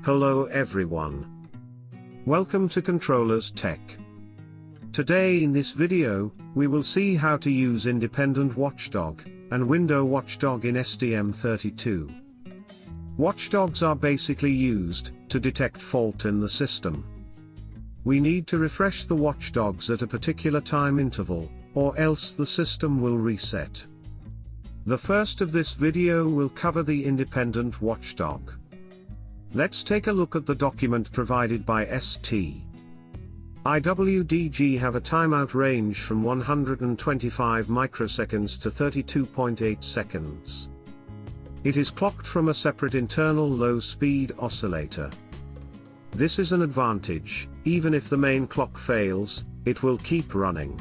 Hello everyone. Welcome to Controllers Tech. Today in this video, we will see how to use Independent Watchdog and Window Watchdog in STM32. Watchdogs are basically used to detect fault in the system. We need to refresh the watchdogs at a particular time interval, or else the system will reset. The first of this video will cover the Independent Watchdog. Let's take a look at the document provided by IWDG have a timeout range from 125 microseconds to 32.8 seconds. It is clocked from a separate internal low-speed oscillator. This is an advantage. Even if the main clock fails, it will keep running.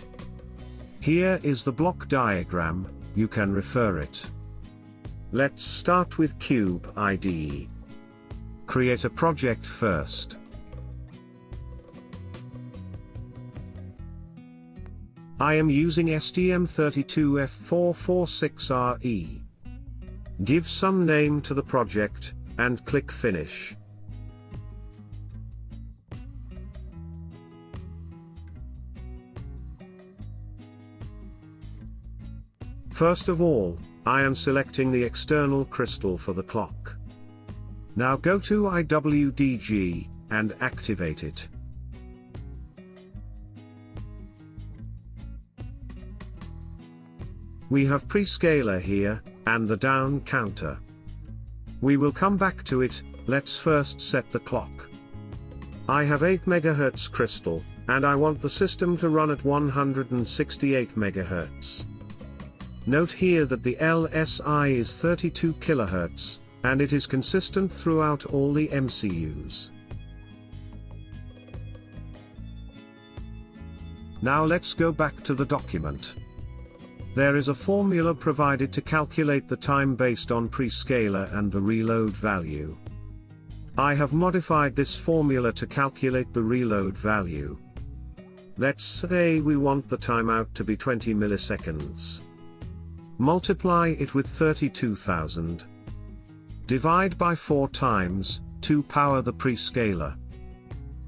Here is the block diagram, you can refer it. Let's start with CubeIDE. Create a project first. I am using STM32 F446RE. Give some name to the project, and click Finish. First of all, I am selecting the external crystal for the clock. Now go to IWDG, and activate it. We have prescaler here, and the down counter. We will come back to it. Let's first set the clock. I have 8 MHz crystal, and I want the system to run at 168 MHz. Note here that the LSI is 32 kHz, and it is consistent throughout all the MCUs. Now let's go back to the document. There is a formula provided to calculate the time based on prescaler and the reload value. I have modified this formula to calculate the reload value. Let's say we want the timeout to be 20 milliseconds. Multiply it with 32,000. Divide by 4 times, to power the prescaler.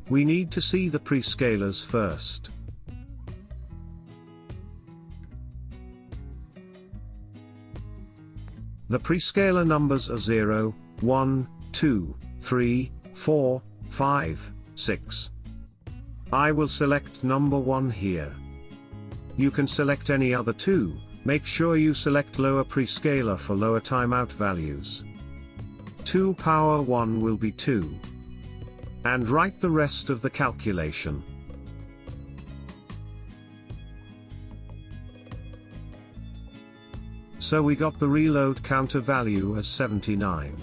We need to see the prescalers first. The prescaler numbers are 0, 1, 2, 3, 4, 5, 6. I will select number 1 here. You can select any other 2, make sure you select lower prescaler for lower timeout values. 2 power 1 will be 2. And write the rest of the calculation. So we got the reload counter value as 79.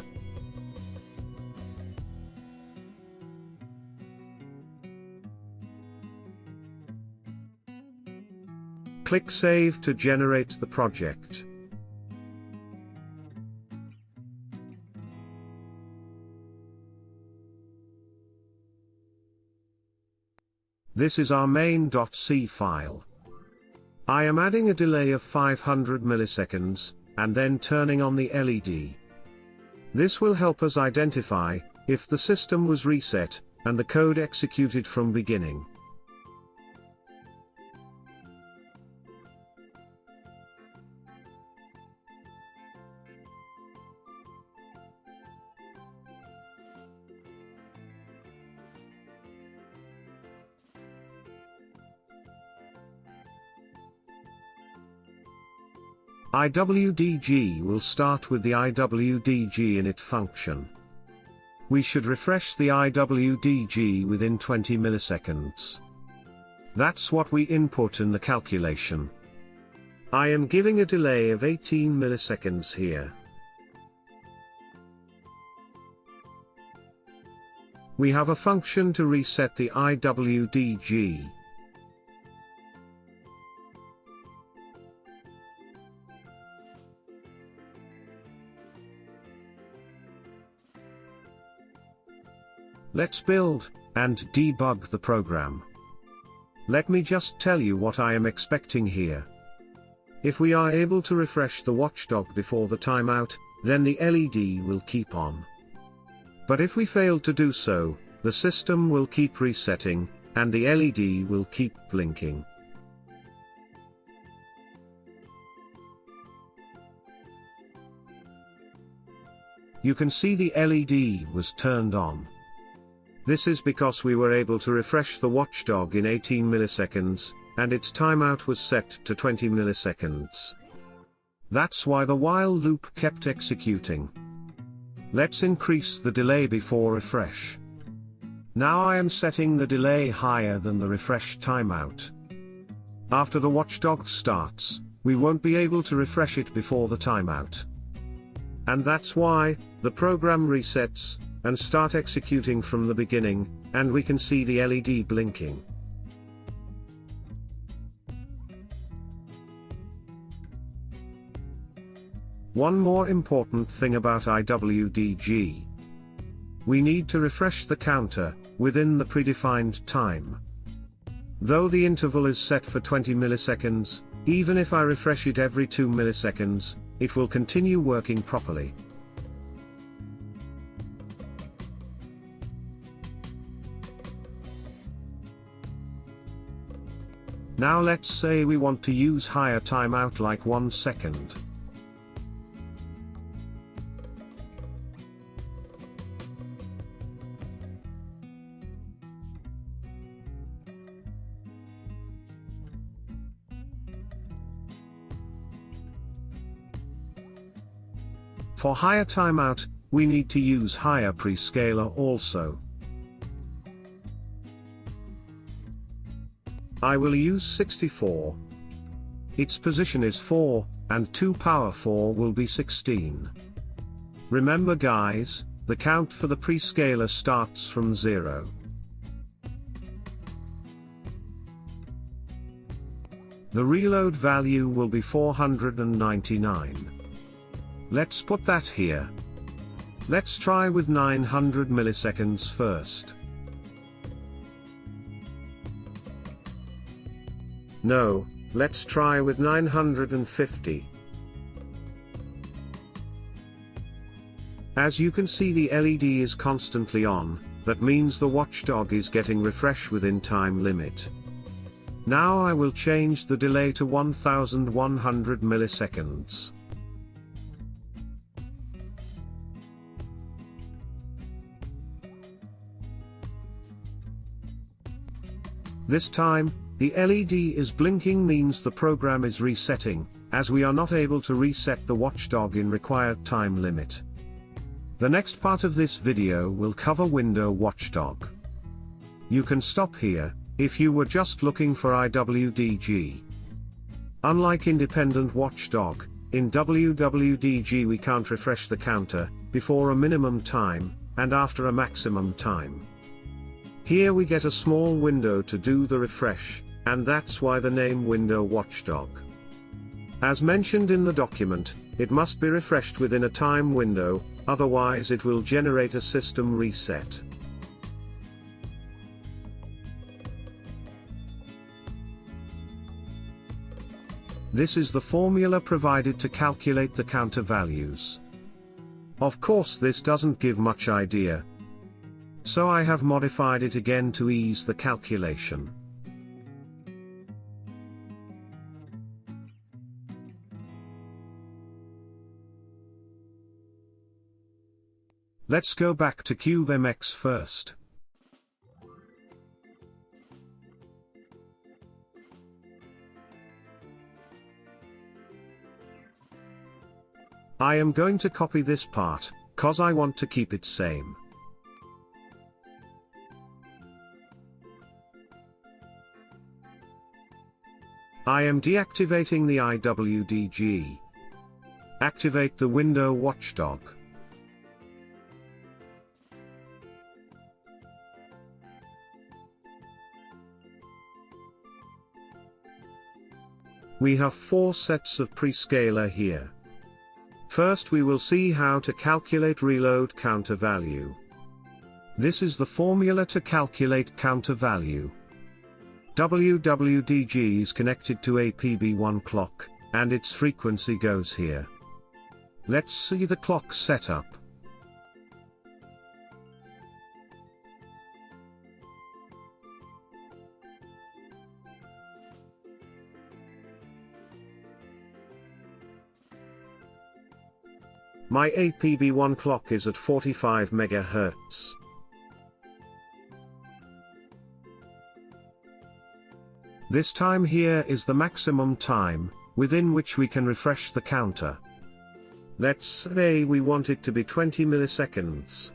Click Save to generate the project. This is our main.c file. I am adding a delay of 500 milliseconds, and then turning on the LED. This will help us identify if the system was reset, and the code executed from beginning. IWDG will start with the IWDG init function. We should refresh the IWDG within 20 milliseconds. That's what we input in the calculation. I am giving a delay of 18 milliseconds here. We have a function to reset the IWDG. Let's build and debug the program. Let me just tell you what I am expecting here. If we are able to refresh the watchdog before the timeout, then the LED will keep on. But if we fail to do so, the system will keep resetting, and the LED will keep blinking. You can see the LED was turned on. This is because we were able to refresh the watchdog in 18 milliseconds, and its timeout was set to 20 milliseconds. That's why the while loop kept executing. Let's increase the delay before refresh. Now I am setting the delay higher than the refresh timeout. After the watchdog starts, we won't be able to refresh it before the timeout. And that's why the program resets and start executing from the beginning, and we can see the LED blinking. One more important thing about IWDG. We need to refresh the counter within the predefined time. Though the interval is set for 20 milliseconds, even if I refresh it every 2 milliseconds, it will continue working properly. Now let's say we want to use higher timeout like 1 second. For higher timeout, we need to use higher prescaler also. I will use 64. Its position is 4, and 2 power 4 will be 16. Remember guys, the count for the prescaler starts from 0. The reload value will be 499. Let's put that here. Let's try with 900 milliseconds first. No, let's try with 950. As you can see, the LED is constantly on, that means the watchdog is getting refresh within time limit. Now I will change the delay to 1100 milliseconds. This time, the LED is blinking means the program is resetting, as we are not able to reset the watchdog in required time limit. The next part of this video will cover Window Watchdog. You can stop here, if you were just looking for IWDG. Unlike Independent Watchdog, in WWDG we can't refresh the counter, before a minimum time, and after a maximum time. Here we get a small window to do the refresh, and that's why the name Window Watchdog. As mentioned in the document, it must be refreshed within a time window, otherwise it will generate a system reset. This is the formula provided to calculate the counter values. Of course this doesn't give much idea, so I have modified it again to ease the calculation. Let's go back to CubeMX first. I am going to copy this part, cause I want to keep it same. I am deactivating the IWDG. Activate the Window Watchdog. We have 4 sets of prescaler here. First we will see how to calculate reload counter value. This is the formula to calculate counter value. WWDG is connected to a PB1 clock, and its frequency goes here. Let's see the clock setup. My APB1 clock is at 45 MHz. This time here is the maximum time, within which we can refresh the counter. Let's say we want it to be 20 milliseconds.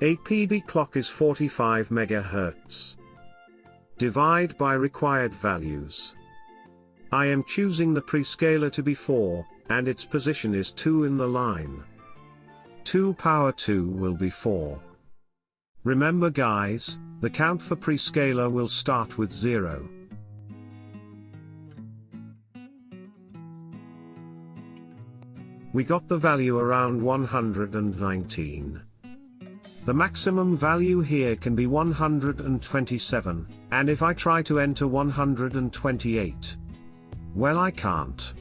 APB clock is 45 MHz. Divide by required values. I am choosing the prescaler to be 4, and its position is 2 in the line. 2 power 2 will be 4. Remember guys, the count for prescaler will start with 0. We got the value around 119. The maximum value here can be 127, and if I try to enter 128, well, I can't.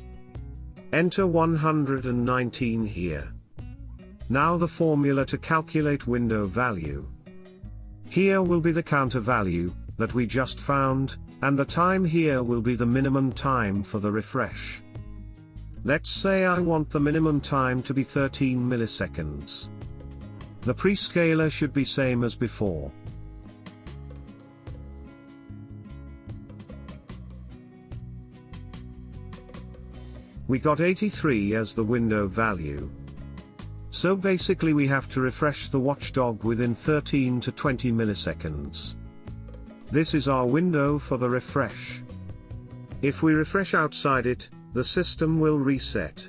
Enter 119 here. Now the formula to calculate window value. Here will be the counter value that we just found, and the time here will be the minimum time for the refresh. Let's say I want the minimum time to be 13 milliseconds. The prescaler should be same as before. We got 83 as the window value. So basically we have to refresh the watchdog within 13 to 20 milliseconds. This is our window for the refresh. If we refresh outside it, the system will reset.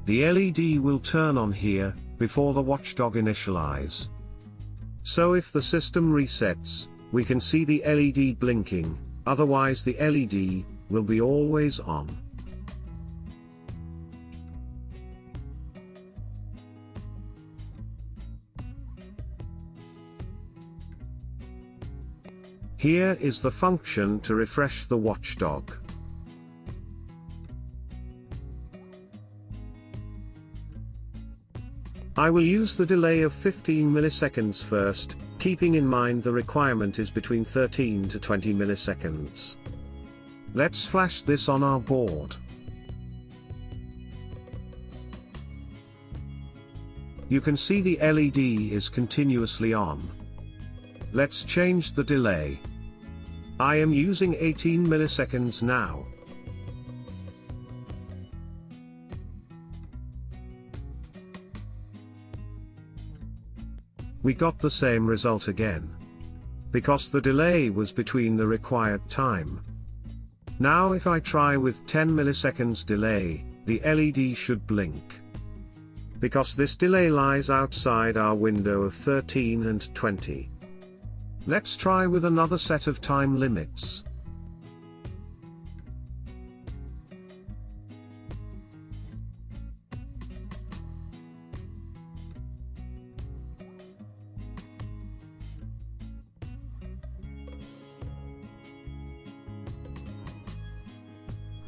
The LED will turn on here, before the watchdog initialize. So if the system resets, we can see the LED blinking, otherwise the LED will be always on. Here is the function to refresh the watchdog. I will use the delay of 15 milliseconds first, keeping in mind the requirement is between 13 to 20 milliseconds. Let's flash this on our board. You can see the LED is continuously on. Let's change the delay. I am using 18 milliseconds now. We got the same result again. Because the delay was between the required time. Now if I try with 10 milliseconds delay, the LED should blink. Because this delay lies outside our window of 13 and 20. Let's try with another set of time limits.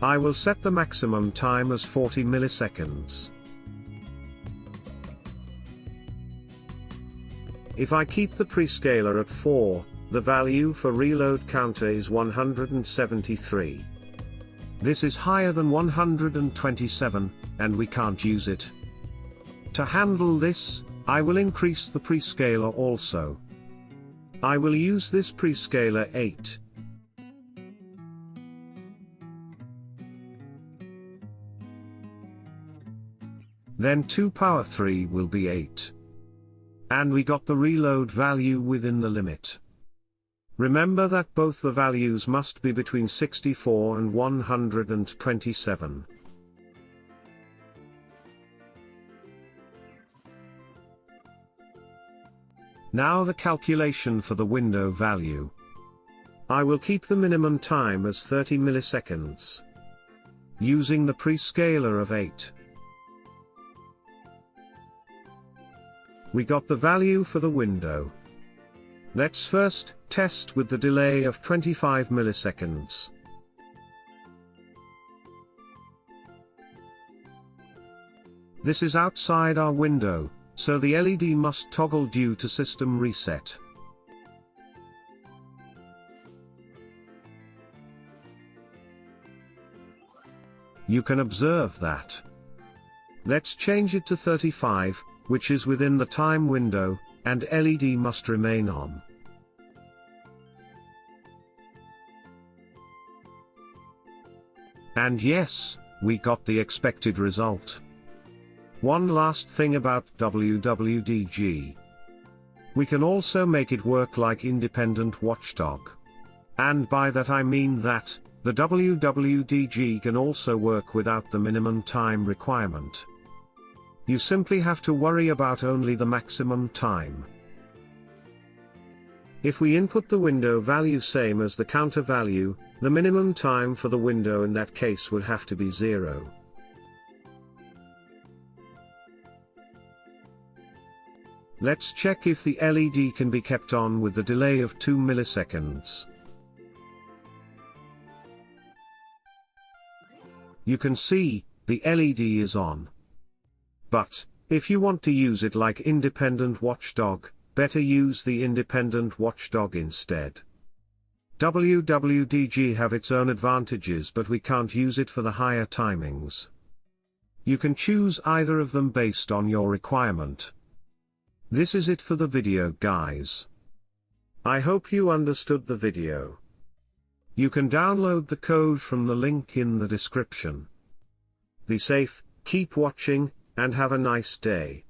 I will set the maximum time as 40 milliseconds. If I keep the prescaler at 4, the value for reload counter is 173. This is higher than 127, and we can't use it. To handle this, I will increase the prescaler also. I will use this prescaler 8. Then 2 power 3 will be 8. And we got the reload value within the limit. Remember that both the values must be between 64 and 127. Now the calculation for the window value. I will keep the minimum time as 30 milliseconds. Using the prescaler of 8. We got the value for the window. Let's first test with the delay of 25 milliseconds. This is outside our window, so the LED must toggle due to system reset. You can observe that. Let's change it to 35, which is within the time window, and LED must remain on. And yes, we got the expected result. One last thing about WWDG. We can also make it work like Independent Watchdog. And by that I mean that, the WWDG can also work without the minimum time requirement. You simply have to worry about only the maximum time. If we input the window value same as the counter value, the minimum time for the window in that case would have to be 0. Let's check if the LED can be kept on with the delay of 2 milliseconds. You can see, the LED is on. But, if you want to use it like Independent Watchdog, better use the Independent Watchdog instead. WWDG have its own advantages, but we can't use it for the higher timings. You can choose either of them based on your requirement. This is it for the video, guys. I hope you understood the video. You can download the code from the link in the description. Be safe, keep watching, and have a nice day.